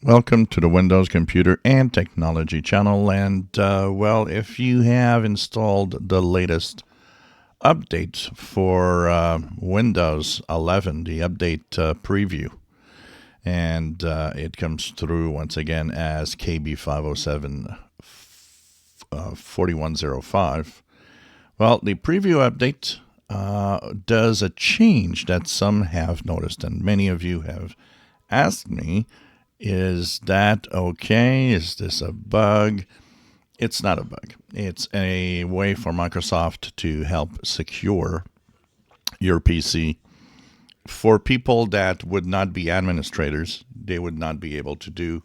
Welcome to the Windows Computer and Technology channel. And, well, if you have installed the latest update for Windows 11, the update preview, and it comes through once again as KB5074105. Well, the preview update does a change that some have noticed, and many of you have asked me, is that okay? Is this a bug? It's not a bug. It's a way for Microsoft to help secure your PC. For people that would not be administrators, they would not be able to do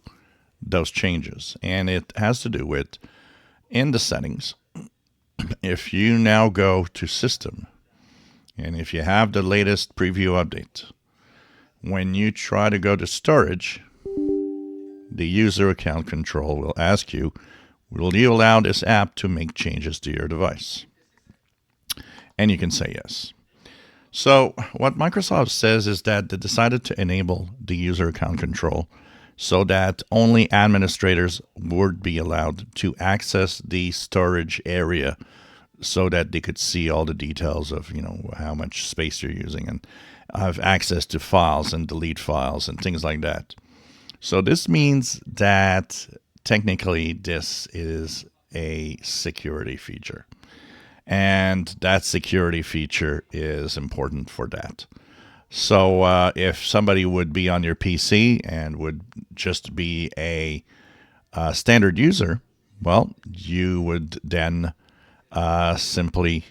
those changes. And it has to do with, in the settings, if you now go to System, and if you have the latest preview update, when you try to go to Storage, the user account control will ask you, will you allow this app to make changes to your device? And you can say yes. So what Microsoft says is that they decided to enable the user account control so that only administrators would be allowed to access the storage area so that they could see all the details of, how much space you're using and have access to files and delete files and things like that. So this means that technically this is a security feature. And that security feature is important for that. So if somebody would be on your PC and would just be a standard user, well, you would then simply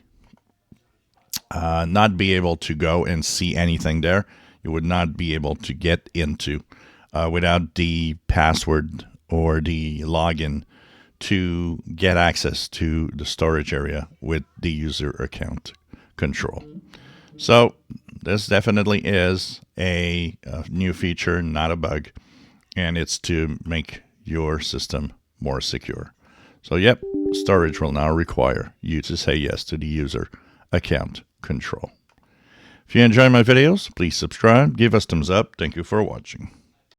not be able to go and see anything there. You would not be able to get into without the password or the login to get access to the storage area with the user account control. So this definitely is a new feature, not a bug, and it's to make your system more secure. So yep, storage will now require you to say yes to the user account control. If you enjoy my videos, please subscribe, give us thumbs up. Thank you for watching.